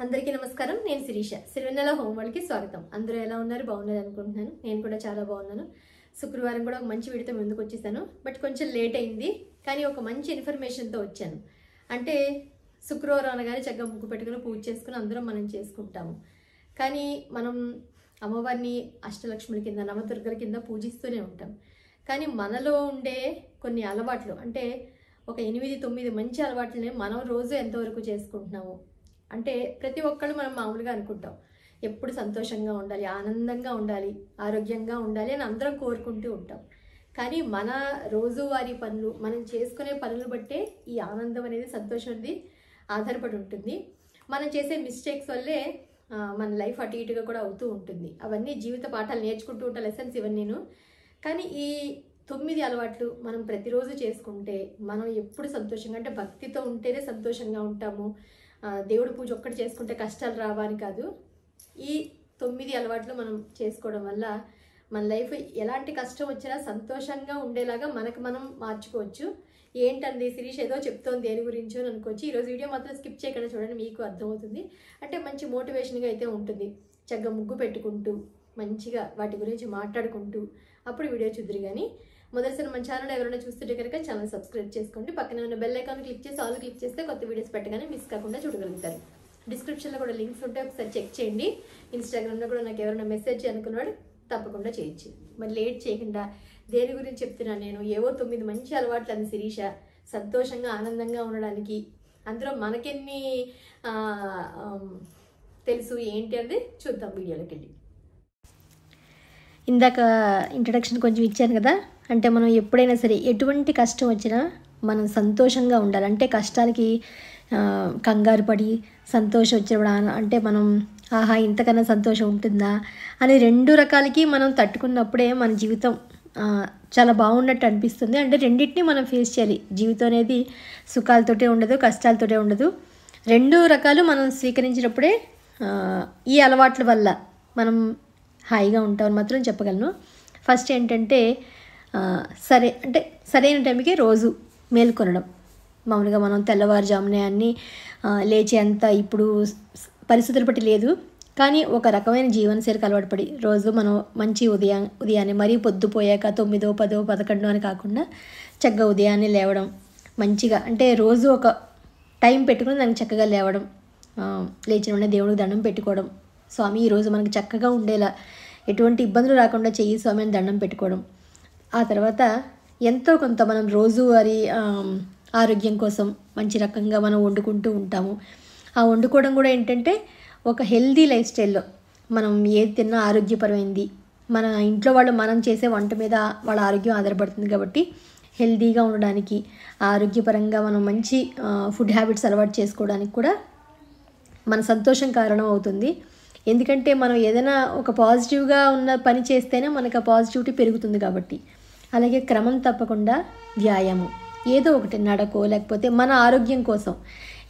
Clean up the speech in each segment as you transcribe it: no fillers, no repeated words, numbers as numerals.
అందరికీ నమస్కారం. నేను శిరీష. సిరివెన్నెల హోమ్ వరల్డ్కి స్వాగతం. అందరూ ఎలా ఉన్నారు? బాగున్నారు అనుకుంటున్నాను. నేను కూడా చాలా బాగున్నాను. శుక్రవారం కూడా ఒక మంచి వీడియోతో ముందుకు వచ్చేసాను. బట్ కొంచెం లేట్ అయింది, కానీ ఒక మంచి ఇన్ఫర్మేషన్తో వచ్చాను. అంటే శుక్రవారం అనగానే చక్కగా ముగ్గు పెట్టుకుని పూజ చేసుకుని అందరం మనం చేసుకుంటాము. కానీ మనం అమ్మవారిని అష్టలక్ష్ముల కింద, నవదుర్గల కింద పూజిస్తూనే ఉంటాం. కానీ మనలో ఉండే కొన్ని అలవాట్లు, అంటే ఒక 8-9 మంచి అలవాట్లని మనం రోజు ఎంతవరకు చేసుకుంటున్నాము అంటే ప్రతి ఒక్కళ్ళు మనం మామూలుగా అనుకుంటాం, ఎప్పుడు సంతోషంగా ఉండాలి, ఆనందంగా ఉండాలి, ఆరోగ్యంగా ఉండాలి అని అందరం కోరుకుంటూ ఉంటాం. కానీ మన రోజువారీ పనులు, మనం చేసుకునే పనులు బట్టే ఈ ఆనందం అనేది, సంతోషం అనేది ఆధారపడి ఉంటుంది. మనం చేసే మిస్టేక్స్ వల్లే మన లైఫ్ అటు ఇటుగా కూడా అవుతూ ఉంటుంది. అవన్నీ జీవిత పాఠాలు నేర్చుకుంటూ ఉంటాం, లెసన్స్ ఇవన్నీ. కానీ ఈ 9 అలవాట్లు మనం ప్రతిరోజు చేసుకుంటే మనం ఎప్పుడు సంతోషంగా, అంటే భక్తితో ఉంటేనే సంతోషంగా ఉంటాము. దేవుడి పూజ ఒక్కటి చేసుకుంటే కష్టాలు రావని కాదు. ఈ 9 అలవాట్లు మనం చేసుకోవడం వల్ల మన లైఫ్ ఎలాంటి కష్టం వచ్చినా సంతోషంగా ఉండేలాగా మనకు మనం మార్చుకోవచ్చు. ఏంటండి శిరీష్ ఏదో చెప్తోంది దేని గురించో అని అనుకోవచ్చు. ఈరోజు వీడియో మాత్రం స్కిప్ చేయకుండా చూడండి, మీకు అర్థమవుతుంది. అంటే మంచి మోటివేషన్గా అయితే ఉంటుంది. చక్కగా ముగ్గు పెట్టుకుంటూ మంచిగా వాటి గురించి మాట్లాడుకుంటూ అప్పుడు వీడియో చూద్దరు. కానీ మొదటిసారి మన ఛానల్ ఎవరైనా చూస్తుంటే కనుక ఛానల్ సబ్స్క్రైబ్ చేసుకోండి. పక్కన ఉన్న బెల్ ఐకాన్ క్లిక్ చేసి ఆల్ క్లిక్ చేస్తే కొత్త వీడియోస్ పెట్టగానే మిస్ కాకుండా చూడగలుగుతారు. డిస్క్రిప్షన్లో కూడా లింక్స్ ఉంటాయి, ఒకసారి చెక్ చేయండి. ఇన్స్టాగ్రామ్లో కూడా నాకు ఎవరైనా మెసేజ్ అనుకున్నాడు తప్పకుండా చేయొచ్చు. మరి లేట్ చేయకుండా దేని గురించి చెప్తున్నాను నేను, ఏవో 9 మంచి అలవాట్లు అని శిరీష సంతోషంగా ఆనందంగా ఉండడానికి. అందులో మనకెన్ని తెలుసు ఏంటి అనేది చూద్దాం వీడియోలోకి వెళ్ళి. ఇందాక ఇంట్రడక్షన్ కొంచెం ఇచ్చాను కదా, అంటే మనం ఎప్పుడైనా సరే ఎటువంటి కష్టం వచ్చినా మనం సంతోషంగా ఉండాలి. అంటే కష్టాలకి కంగారు పడి సంతోషం వచ్చినప్పుడు అంటే మనం ఆహా ఇంతకన్నా సంతోషం ఉంటుందా అని 2 రకాలకి మనం తట్టుకున్నప్పుడే మన జీవితం చాలా బాగున్నట్టు అనిపిస్తుంది. అంటే రెండింటిని మనం ఫేస్ చేయాలి. జీవితం అనేది సుఖాలతోటే ఉండదు, కష్టాలతోటే ఉండదు. 2 రకాలు మనం స్వీకరించినప్పుడే ఈ అలవాట్ల వల్ల మనం హాయిగా ఉంటామని మాత్రం చెప్పగలను. ఫస్ట్ ఏంటంటే సరైన టైంకి రోజు మేల్కొనడం. మామూలుగా మనం తెల్లవారుజామునే అన్నీ లేచేంత ఇప్పుడు పరిస్థితులు బట్టి లేదు, కానీ ఒక రకమైన జీవనశైలికి అలవాటు పడి రోజు మనం మంచి ఉదయాన్నే మరీ పొద్దుపోయాక 9, 10, 11 అని కాకుండా చక్కగా ఉదయాన్నే లేవడం మంచిగా. అంటే రోజు ఒక టైం పెట్టుకుని దానికి చక్కగా లేవడం, లేచిన వెంటనే దేవుడికి దండం పెట్టుకోవడం, స్వామి ఈరోజు మనకు చక్కగా ఉండేలా ఎటువంటి ఇబ్బందులు రాకుండా చెయ్యి స్వామి అని దండం పెట్టుకోవడం. ఆ తర్వాత ఎంతో కొంత మనం రోజువారీ ఆరోగ్యం కోసం మంచి రకంగా మనం వండుకుంటూ ఉంటాము. ఆ వండుకోవడం కూడా ఏంటంటే ఒక హెల్దీ లైఫ్ స్టైల్లో మనం ఏది తిన్నా ఆరోగ్యపరమైంది. మన ఇంట్లో వాళ్ళు మనం చేసే వంట మీద వాళ్ళ ఆరోగ్యం ఆధారపడుతుంది కాబట్టి హెల్దీగా ఉండడానికి, ఆరోగ్యపరంగా మనం మంచి ఫుడ్ హ్యాబిట్స్ అలవాటు చేసుకోవడానికి కూడా మన సంతోషం కారణం అవుతుంది. ఎందుకంటే మనం ఏదైనా ఒక పాజిటివ్గా ఉన్న పని చేస్తేనే మనకు ఆ పాజిటివిటీ పెరుగుతుంది కాబట్టి. అలాగే క్రమం తప్పకుండా వ్యాయామం, ఏదో ఒకటి నడకో లేకపోతే మన ఆరోగ్యం కోసం.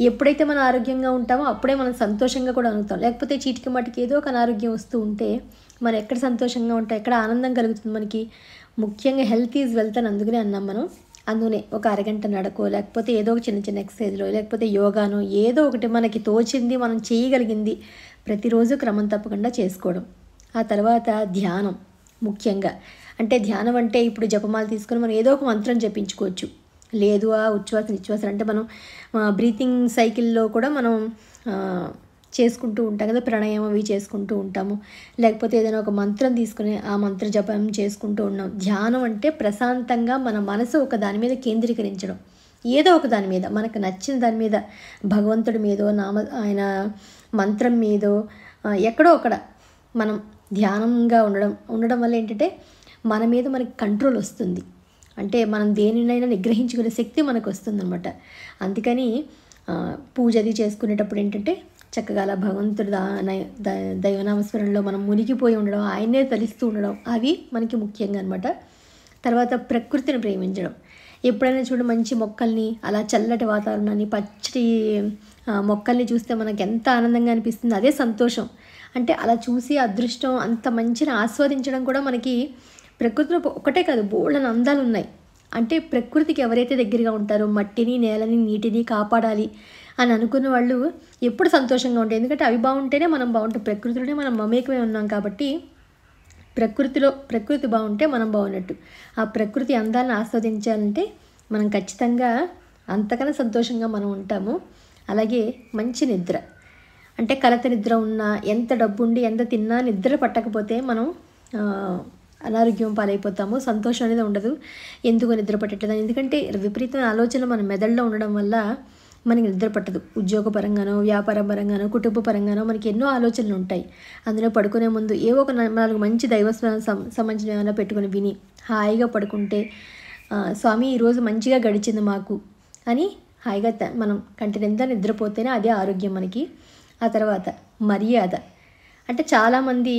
ఎప్పుడైతే మనం ఆరోగ్యంగా ఉంటామో అప్పుడే మనం సంతోషంగా కూడా ఉంటాం. లేకపోతే చీటికి మటికి ఏదో ఒక అనారోగ్యం వస్తూ ఉంటే మనం ఎక్కడ సంతోషంగా ఉంటాం, ఎక్కడ ఆనందం కలుగుతుంది మనకి. ముఖ్యంగా హెల్త్ ఈజ్ వెల్త్ అని అందుకనే అన్నాం మనం. అందుకనే ఒక అరగంట నడకో లేకపోతే ఏదో ఒక చిన్న చిన్న ఎక్సర్సైజ్లో లేకపోతే యోగానో ఏదో ఒకటి మనకి తోచింది మనం చేయగలిగింది ప్రతిరోజు క్రమం తప్పకుండా చేసుకోవడం. ఆ తర్వాత ధ్యానం ముఖ్యంగా. అంటే ధ్యానం అంటే ఇప్పుడు జపమాల తీసుకొని మనం ఏదో ఒక మంత్రం జపించుకోవచ్చు. లేదు ఉచ్ఛ్వాస అంటే మనం బ్రీతింగ్ సైకిల్లో కూడా మనం చేసుకుంటూ ఉంటాం కదా, ప్రాణాయామం అవి చేసుకుంటూ ఉంటాము. లేకపోతే ఏదైనా ఒక మంత్రం తీసుకుని ఆ మంత్ర జపం చేసుకుంటూ ఉన్నాం. ధ్యానం అంటే ప్రశాంతంగా మన మనసు ఒక దాని మీద కేంద్రీకరించడం, ఏదో ఒక దాని మీద మనకు నచ్చిన దాని మీద, భగవంతుడి మీదో ఆయన మంత్రం మీదో ఎక్కడో అక్కడ మనం ధ్యానంగా ఉండడం వల్ల ఏంటంటే మన మీద మనకి కంట్రోల్ వస్తుంది. అంటే మనం దేనినైనా నిగ్రహించుకునే శక్తి మనకు వస్తుందన్నమాట. అందుకని పూజ అది చేసుకునేటప్పుడు ఏంటంటే చక్కగా అలా భగవంతుడి దైవనామస్మరణలో మనం మునిగిపోయి ఉండడం, ఆయనే తలిస్తూ ఉండడం, అవి మనకి ముఖ్యంగా అనమాట. తర్వాత ప్రకృతిని ప్రేమించడం. ఎప్పుడైనా చూడ మంచి మొక్కల్ని, అలా చల్లటి వాతావరణాన్ని, పచ్చటి మొక్కల్ని చూస్తే మనకు ఎంత ఆనందంగా అనిపిస్తుంది, అదే సంతోషం. అంటే అలా చూసి అదృష్టం అంత మంచిని ఆస్వాదించడం కూడా మనకి ప్రకృతిలో ఒకటే కాదు, బోల్డని అందాలు ఉన్నాయి. అంటే ప్రకృతికి ఎవరైతే దగ్గరగా ఉంటారో మట్టిని, నేలని, నీటిని కాపాడాలి అని అనుకున్న వాళ్ళు ఎప్పుడు సంతోషంగా ఉంటాయి. ఎందుకంటే అవి బాగుంటేనే మనం బాగుంటాం. ప్రకృతిలోనే మనం మమేకమై ఉన్నాం కాబట్టి ప్రకృతి బాగుంటే మనం బాగున్నట్టు. ఆ ప్రకృతి అందాలను ఆస్వాదించాలంటే మనం ఖచ్చితంగా అంతకన్నా సంతోషంగా మనం ఉంటాము. అలాగే మంచి నిద్ర, అంటే కలత నిద్ర ఉన్నా, ఎంత డబ్బు ఉండి ఎంత తిన్నా నిద్ర పట్టకపోతే మనం అనారోగ్యం పాలైపోతాము. సంతోషం అనేది ఉండదు. ఎందుకు నిద్ర పట్టట్లేదు? ఎందుకంటే విపరీతమైన ఆలోచన మన మెదడులో ఉండడం వల్ల మనకి నిద్ర పట్టదు. ఉద్యోగపరంగానో, వ్యాపార పరంగానో, కుటుంబ పరంగానో మనకి ఎన్నో ఆలోచనలు ఉంటాయి. అందులో పడుకునే ముందు ఏవో ఒక 4 మంచి దైవస్మరణ సంబంధించిన ఏమైనా పెట్టుకుని విని హాయిగా పడుకుంటే స్వామి ఈరోజు మంచిగా గడిచింది మాకు అని హాయిగా మనం కంటి నిండా నిద్రపోతేనే అదే ఆరోగ్యం మనకి. ఆ తర్వాత మర్యాద, అంటే చాలామంది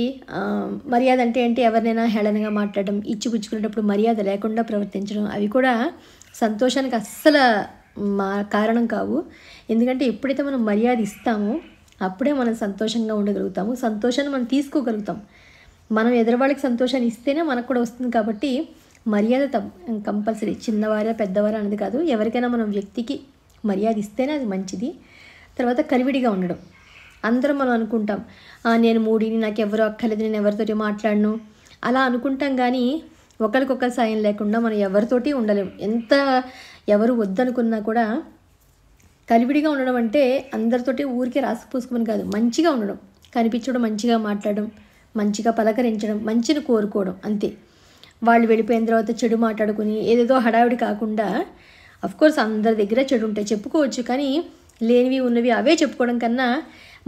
మర్యాద అంటే ఏంటి, ఎవరినైనా హేళనగా మాట్లాడడం, ఇచ్చిపుచ్చుకునేటప్పుడు మర్యాద లేకుండా ప్రవర్తించడం, అవి కూడా సంతోషానికి అస్సలు కారణం కావు. ఎందుకంటే ఎప్పుడైతే మనం మర్యాద ఇస్తామో అప్పుడే మనం సంతోషంగా ఉండగలుగుతాము, సంతోషాన్ని మనం తీసుకోగలుగుతాం. మనం ఎదురువాళ్ళకి సంతోషాన్ని ఇస్తేనే మనకు కూడా వస్తుంది. కాబట్టి మర్యాద కంపల్సరీ, చిన్నవారా పెద్దవారా అనేది కాదు, ఎవరికైనా మనం వ్యక్తికి మర్యాద ఇస్తేనే అది మంచిది. తర్వాత కలివిడిగా ఉండడం. అందరం మనం అనుకుంటాం నేను మూడిని, నాకు ఎవరు అక్కర్లేదు, నేను ఎవరితోటి మాట్లాడను అలా అనుకుంటాం. కానీ ఒకరికొకరు సాయం లేకుండా మనం ఎవరితోటి ఉండలేము. ఎంత ఎవరు వద్దనుకున్నా కూడా కలివిడిగా ఉండడం అంటే అందరితోటి ఊరికే రాసుపూసుకుని కాదు, మంచిగా ఉండడం, కనిపించడం, మంచిగా మాట్లాడడం, మంచిగా పలకరించడం, మంచిని కోరుకోవడం, అంతే. వాళ్ళు వెళ్ళిపోయిన తర్వాత చెడు మాట్లాడుకుని ఏదేదో హడావిడి కాకుండా, అఫ్కోర్స్ అందరి దగ్గర చెడు ఉంటాయి, చెప్పుకోవచ్చు. కానీ లేనివి ఉన్నవి అవే చెప్పుకోవడం కన్నా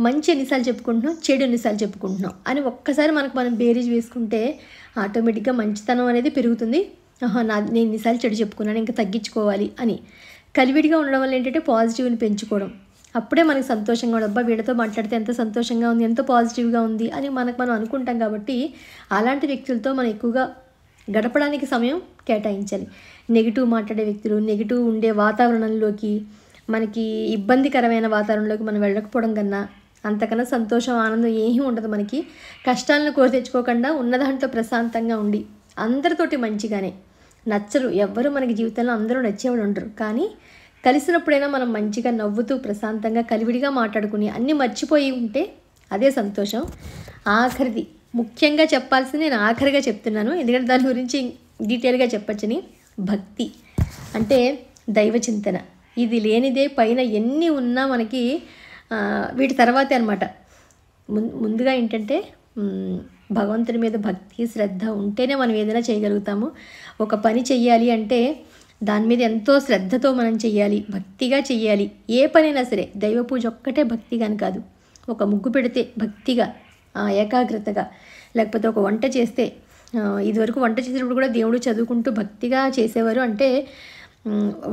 మంచి ఎన్నిసార్లు చెప్పుకుంటున్నాం, చెడు ఎన్నిసార్లు చెప్పుకుంటున్నాం అని ఒక్కసారి మనకు మనం బేరీజ్ వేసుకుంటే ఆటోమేటిక్గా మంచితనం అనేది పెరుగుతుంది. నేను ఎన్నిసార్లు చెడు చెప్పుకున్నాను, ఇంకా తగ్గించుకోవాలి అని. కలివిడిగా ఉండడం వల్ల ఏంటంటే పాజిటివ్ని పెంచుకోవడం. అప్పుడే మనకు సంతోషంగా ఉండదు. అబ్బా వీళ్ళతో మాట్లాడితే ఎంత సంతోషంగా ఉంది, ఎంత పాజిటివ్గా ఉంది అని మనం అనుకుంటాం. కాబట్టి అలాంటి వ్యక్తులతో మనం ఎక్కువగా గడపడానికి సమయం కేటాయించాలి. నెగిటివ్ మాట్లాడే వ్యక్తులు, నెగిటివ్ ఉండే వాతావరణంలోకి, మనకి ఇబ్బందికరమైన వాతావరణంలోకి మనం వెళ్ళకపోవడం కన్నా అంతకన్నా సంతోషం, ఆనందం ఏమీ ఉండదు మనకి. కష్టాలను కోరి తెచ్చుకోకుండా ఉన్న దాంట్లో ప్రశాంతంగా ఉండి అందరితోటి మంచిగానే, నచ్చరు ఎవ్వరు మనకి జీవితంలో అందరూ నచ్చేవాళ్ళు ఉండరు. కానీ కలిసినప్పుడైనా మనం మంచిగా నవ్వుతూ ప్రశాంతంగా కలివిడిగా మాట్లాడుకుని అన్నీ మర్చిపోయి ఉంటే అదే సంతోషం. ఆఖరిది ముఖ్యంగా చెప్పాల్సింది నేను ఆఖరిగా చెప్తున్నాను, ఎందుకంటే దాని గురించి డీటెయిల్గా చెప్పచ్చని. భక్తి అంటే దైవ చింతన. ఇది లేనిదే పైన ఎన్ని ఉన్నా మనకి వీటి తర్వాతే అనమాట. ముందుగా ఏంటంటే భగవంతుని మీద భక్తి శ్రద్ధ ఉంటేనే మనం ఏదైనా చేయగలుగుతాము. ఒక పని చెయ్యాలి అంటే దాని మీద ఎంతో శ్రద్ధతో మనం చెయ్యాలి, భక్తిగా చెయ్యాలి. ఏ పనైనా సరే, దైవ పూజ ఒక్కటే భక్తిగాని కాదు. ఒక ముగ్గు పెడితే భక్తిగా, ఏకాగ్రతగా, లేకపోతే ఒక వంట చేస్తే, ఇదివరకు వంట చేసేటప్పుడు కూడా దేవుడు చదువుకుంటూ భక్తిగా చేసేవారు. అంటే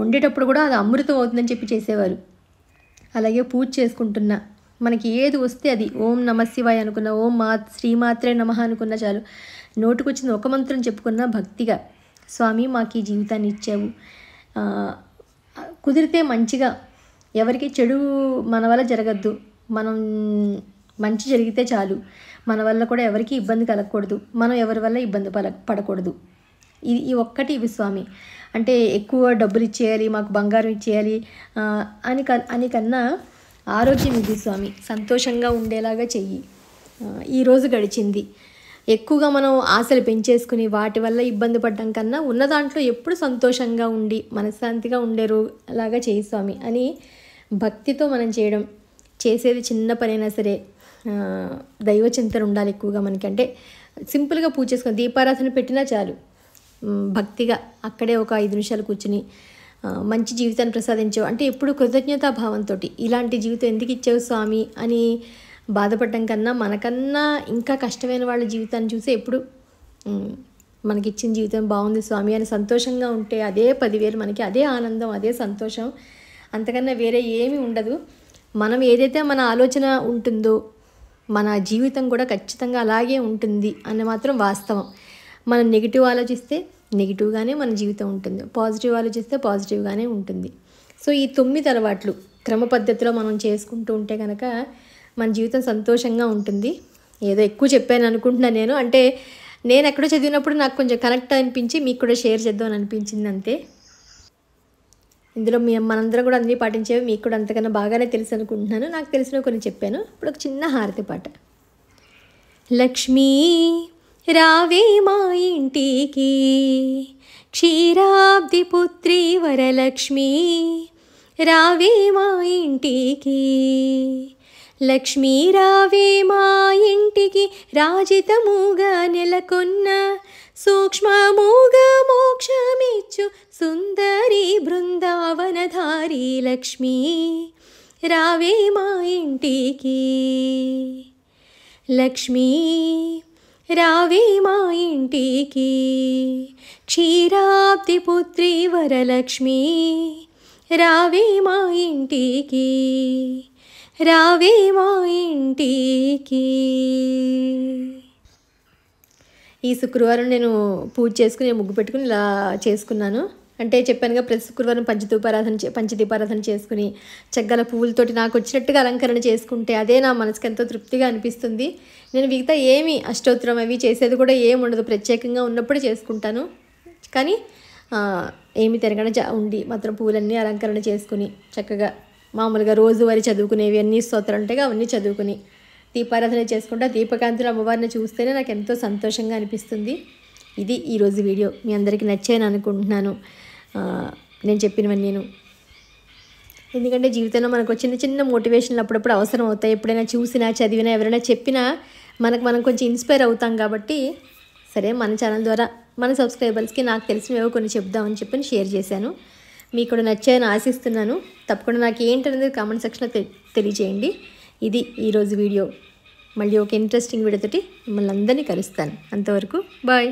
వండేటప్పుడు కూడా అది అమృతం అవుతుందని చెప్పి చేసేవారు. అలాగే పూజ చేసుకుంటున్నా మనకి ఏది వస్తే అది ఓం నమ శివాయ అనుకున్న, ఓం శ్రీమాత్రే నమః అనుకున్న చాలు, నోటుకొచ్చింది ఒక మంత్రం చెప్పుకున్నా భక్తిగా, స్వామి మాకు ఈ జీవితాన్ని ఇచ్చావు, కుదిరితే మంచిగా, ఎవరికి చెడు మన వల్ల జరగద్దు, మనం మంచి జరిగితే చాలు, మన వల్ల కూడా ఎవరికి ఇబ్బంది కలగకూడదు, మనం ఎవరి వల్ల ఇబ్బంది పడకూడదు. ఈ ఒక్కటి ఇవి స్వామి. అంటే ఎక్కువ డబ్బులు ఇచ్చేయాలి, మాకు బంగారం ఇచ్చేయాలి అని కన్నా ఆరోగ్యం ఇది స్వామి, సంతోషంగా ఉండేలాగా చెయ్యి. ఈరోజు గడిచింది, ఎక్కువగా మనం ఆశలు పెంచేసుకుని వాటి వల్ల ఇబ్బంది పడడం కన్నా ఉన్న దాంట్లో ఎప్పుడు సంతోషంగా ఉండి మనశ్శాంతిగా ఉండేలాగా చేయి స్వామి అని భక్తితో మనం చేయడం. చేసేది చిన్న పనైనా సరే దైవ చింతన ఉండాలి ఎక్కువగా మనకి. అంటే సింపుల్గా పూజ చేసుకొని దీపారాధన పెట్టినా చాలు, భక్తిగా అక్కడే ఒక 5 నిమిషాలు కూర్చుని మంచి జీవితాన్ని ప్రసాదించావు అంటే ఎప్పుడు కృతజ్ఞతాభావంతో ఇలాంటి జీవితం ఎందుకు ఇచ్చావు స్వామి అని బాధపడడం కన్నా, మనకన్నా ఇంకా కష్టమైన వాళ్ళ జీవితాన్ని చూసి ఎప్పుడు మనకిచ్చిన జీవితం బాగుంది స్వామి అని సంతోషంగా ఉంటే అదే 10,000 మనకి, అదే ఆనందం, అదే సంతోషం, అంతకన్నా వేరే ఏమీ ఉండదు. మనం ఏదైతే మన ఆలోచన ఉంటుందో మన జీవితం కూడా ఖచ్చితంగా అలాగే ఉంటుంది అని మాత్రం వాస్తవం. మనం నెగిటివ్ ఆలోచిస్తే నెగిటివ్గానే మన జీవితం ఉంటుంది, పాజిటివ్ ఆలోచిస్తే పాజిటివ్గానే ఉంటుంది. సో ఈ 9 అలవాట్లు క్రమ పద్ధతిలో మనం చేసుకుంటూ ఉంటే కనుక మన జీవితం సంతోషంగా ఉంటుంది. ఏదో ఎక్కువ చెప్పాను అనుకుంటున్నాను నేను, అంటే నేను ఎక్కడో చదివినప్పుడు నాకు కొంచెం కనెక్ట్ అనిపించి మీకు కూడా షేర్ చేద్దామని అనిపించింది అంతే. ఇందులో మనందరం కూడా అన్నీ పాటించేవి మీకు కూడా అంతకన్నా బాగానే తెలుసు అనుకుంటున్నాను. నాకు తెలిసినవి కొన్ని చెప్పాను. ఇప్పుడు ఒక చిన్న హారతి పాట. లక్ష్మీ రావే మా ఇంటికి, క్షీరాబ్ది పుత్రి వరలక్ష్మి రావే మా ఇంటికి, లక్ష్మీ రావే మా ఇంటికి, రాజితముగా నెలకొన్న సూక్ష్మముగా మోక్షమిచ్చు సుందరి బృందావనధారి లక్ష్మీ రావే మా ఇంటికి, లక్ష్మీ రావే మా ఇంటికి, క్షీరాబ్ది పుత్రి వరలక్ష్మి రావే మా ఇంటికి, రావే మా ఇంటికి. ఈ శుక్రవారం నేను పూజ చేసుకుని ముగ్గు పెట్టుకుని ఇలా చేసుకున్నాను. అంటే చెప్పానుగా ప్రతి శుక్రవారం పంచదీపారాధన చేసుకుని చక్కల పువ్వులతోటి నాకు వచ్చినట్టుగా అలంకరణ చేసుకుంటే అదే నా మనసుకి ఎంతో తృప్తిగా అనిపిస్తుంది. నేను మిగతా ఏమి అష్టోత్తరం అవి చేసేది కూడా ఏమి ఉండదు, ప్రత్యేకంగా ఉన్నప్పుడు చేసుకుంటాను. కానీ ఏమి తిరగడం ఉండి మాత్రం పువ్వులన్నీ అలంకరణ చేసుకుని చక్కగా మామూలుగా రోజువారీ చదువుకునేవి అన్నీ స్తోత్రాలు ఉంటాయి, అవన్నీ చదువుకుని దీపారాధన చేసుకుంటా దీపకాంతులు అమ్మవారిని చూస్తేనే నాకు ఎంతో సంతోషంగా అనిపిస్తుంది. ఇది ఈరోజు వీడియో. మీ అందరికీ నచ్చాయని అనుకుంటున్నాను నేను చెప్పినవన్నీ. ఎందుకంటే జీవితంలో మనకు చిన్న చిన్న మోటివేషన్లు అప్పుడప్పుడు అవసరం అవుతాయి. ఎప్పుడైనా చూసినా చదివినా ఎవరైనా చెప్పినా మనం కొంచెం ఇన్స్పైర్ అవుతాం. కాబట్టి సరే మన ఛానల్ ద్వారా మన సబ్స్క్రైబర్స్కి నాకు తెలిసినవేవో కొన్ని చెప్దామని చెప్పి షేర్ చేశాను. మీకు కూడా నచ్చాయని ఆశిస్తున్నాను. తప్పకుండా నాకు ఏంటనేది కామెంట్ సెక్షన్లో తెలియజేయండి. ఇది ఈరోజు వీడియో. మళ్ళీ ఒక ఇంట్రెస్టింగ్ వీడియోతోటి మిమ్మల్ని అందరినీ కలుస్తాను. అంతవరకు బాయ్.